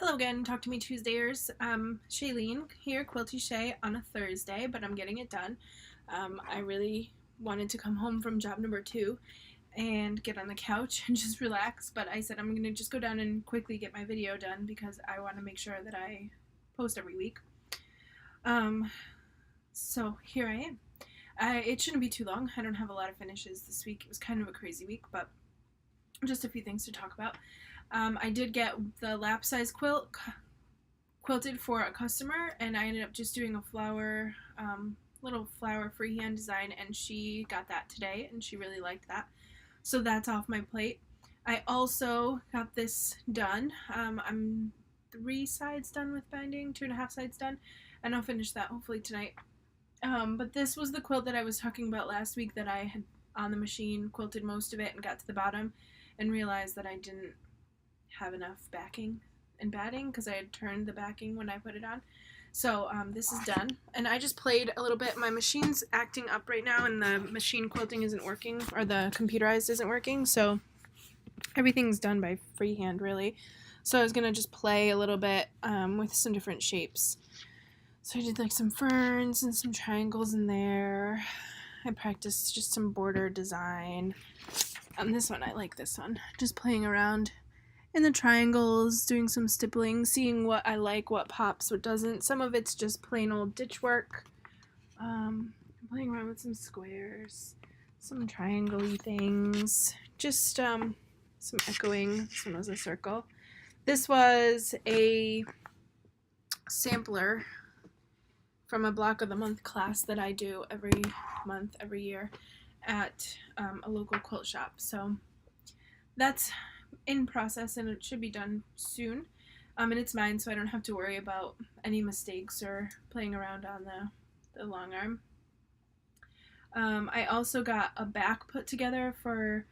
Hello again, Talk to Me Tuesdayers. Shailene here, Quilty Shay on a Thursday, but I'm getting it done. I really wanted to come home from job number 2 and get on the couch and just relax, but I said I'm going to just go down and quickly get my video done because I want to make sure that I post every week. So here I am. It shouldn't be too long. I don't have a lot of finishes this week. It was kind of a crazy week, but just a few things to talk about. I did get the lap size quilt quilted for a customer, and I ended up just doing a flower, little flower freehand design, and she got that today, and she really liked that. So that's off my plate. I also got this done. I'm 3 sides done with binding, 2.5 sides done, and I'll finish that hopefully tonight. But this was the quilt that I was talking about last week that I had on the machine, quilted most of it, and got to the bottom, and realized that I didn't have enough backing and batting because I had turned the backing when I put it on. So this is done, and I just played a little bit. My machine's acting up right now, and the machine quilting isn't working, or the computerized isn't working, so everything's done by freehand really. So I was gonna just play a little bit with some different shapes. So I did like some ferns and some triangles in there. I practiced just some border design. On this one, I like this one. Just playing around in the triangles, doing some stippling, seeing what I like, what pops, what doesn't. Some of it's just plain old ditch work. Playing around with some squares, some triangle-y things, just some echoing. This one was a circle. This was a sampler from a Block of the Month class that I do every month, every year at a local quilt shop. So that's in process, and it should be done soon. And it's mine, so I don't have to worry about any mistakes or playing around on the long arm. I also got a back put together for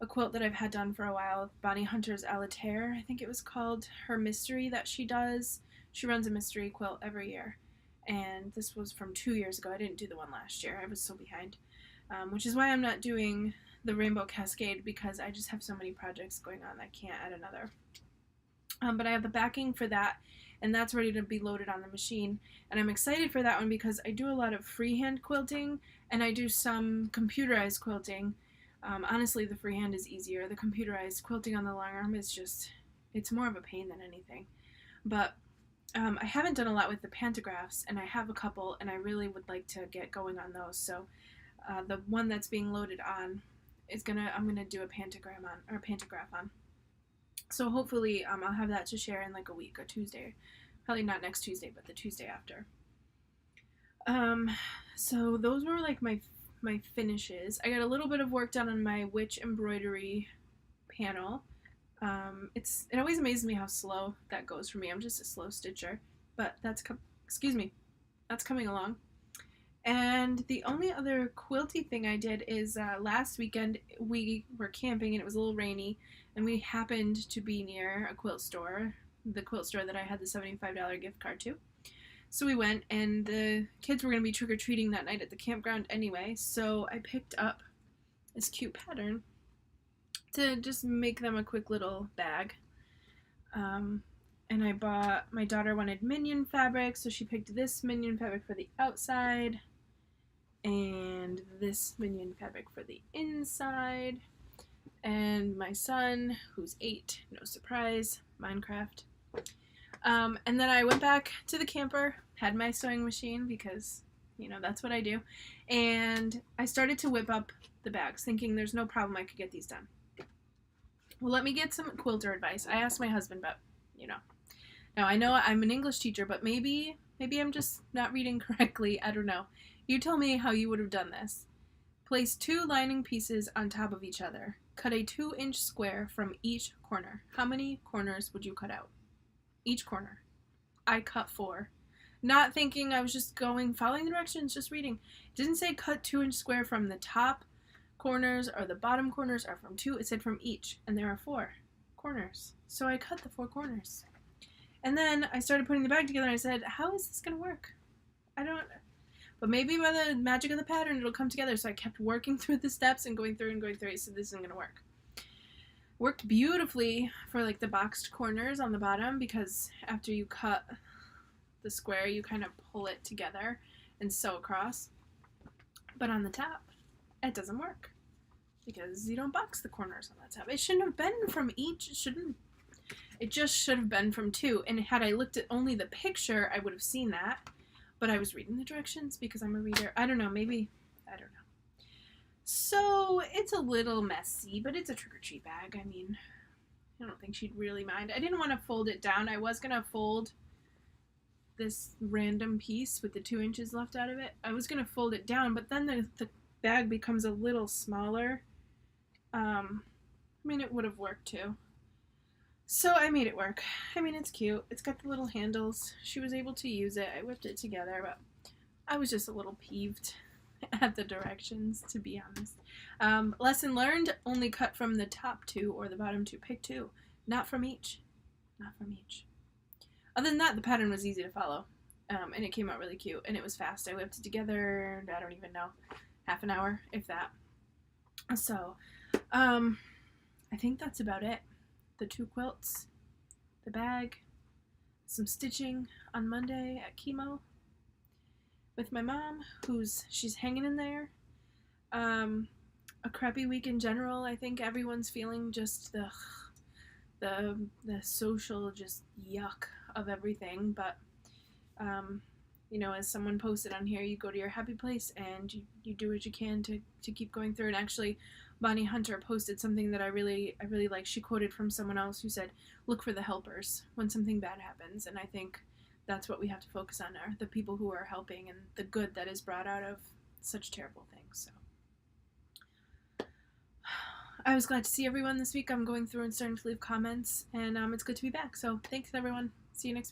a quilt that I've had done for a while, Bonnie Hunter's Alaterre, I think it was called, her mystery that she does. She runs a mystery quilt every year, and this was from 2 years ago. I didn't do the one last year. I was so behind, which is why I'm not doing the Rainbow Cascade, because I just have so many projects going on I can't add another. But I have the backing for that, and that's ready to be loaded on the machine, and I'm excited for that one because I do a lot of freehand quilting and I do some computerized quilting. Honestly, the freehand is easier. The computerized quilting on the long arm is just, it's more of a pain than anything. But I haven't done a lot with the pantographs, and I have a couple, and I really would like to get going on those. So the one that's being loaded on I'm gonna do a pantograph on. So hopefully I'll have that to share in like a week, a Tuesday. Probably not next Tuesday, but the Tuesday after. So those were like my finishes. I got a little bit of work done on my witch embroidery panel. It always amazes me how slow that goes for me. I'm just a slow stitcher, but that's coming along. And the only other quilty thing I did is last weekend we were camping and it was a little rainy, and we happened to be near a quilt store, the quilt store that I had the $75 gift card to. So we went, and the kids were going to be trick-or-treating that night at the campground anyway, so I picked up this cute pattern to just make them a quick little bag. And my daughter wanted minion fabric, so she picked this minion fabric for the outside and this minion fabric for the inside. And my son, who's 8, no surprise, Minecraft. And then I went back to the camper, had my sewing machine because, that's what I do. And I started to whip up the bags, thinking there's no problem, I could get these done. Well, let me get some quilter advice. I asked my husband, but, Now, I know I'm an English teacher, but maybe I'm just not reading correctly. I don't know. You tell me how you would have done this. Place 2 lining pieces on top of each other. Cut a 2-inch square from each corner. How many corners would you cut out? Each corner. I cut 4. Not thinking, I was just following the directions, just reading. It didn't say cut 2-inch square from the top corners or the bottom corners or from 2. It said from each, and there are 4 corners. So I cut the 4 corners. And then I started putting the bag together, and I said, how is this going to work? But maybe by the magic of the pattern, it'll come together. So I kept working through the steps and going through, so this isn't going to work. Worked beautifully for like the boxed corners on the bottom, because after you cut the square you kind of pull it together and sew across. But on the top it doesn't work because you don't box the corners on the top. It shouldn't have been from each. It just should have been from two. And had I looked at only the picture, I would have seen that. But I was reading the directions because I'm a reader. I don't know, maybe, I don't know. So it's a little messy, but it's a trick-or-treat bag. I mean, I don't think she'd really mind. I didn't want to fold it down. I was going to fold this random piece with the 2 inches left out of it. I was going to fold it down, but then the bag becomes a little smaller. I mean, it would have worked too. So I made it work. I mean, it's cute. It's got the little handles. She was able to use it. I whipped it together, but I was just a little peeved at the directions, to be honest. Lesson learned, only cut from the top 2 or the bottom 2. Pick 2. Not from each. Not from each. Other than that, the pattern was easy to follow. And it came out really cute. And it was fast. I whipped it together, I don't even know, half an hour, if that. So, I think that's about it. The 2 quilts, the bag, some stitching on Monday at chemo with my mom, she's hanging in there. A crappy week in general. I think everyone's feeling just the social just yuck of everything. But you know, as someone posted on here, you go to your happy place and you do what you can to keep going through. And actually, Bonnie Hunter posted something that I really like. She quoted from someone else who said, "Look for the helpers when something bad happens." And I think that's what we have to focus on, are the people who are helping and the good that is brought out of such terrible things. So I was glad to see everyone this week. I'm going through and starting to leave comments, and it's good to be back. So thanks, everyone. See you next week.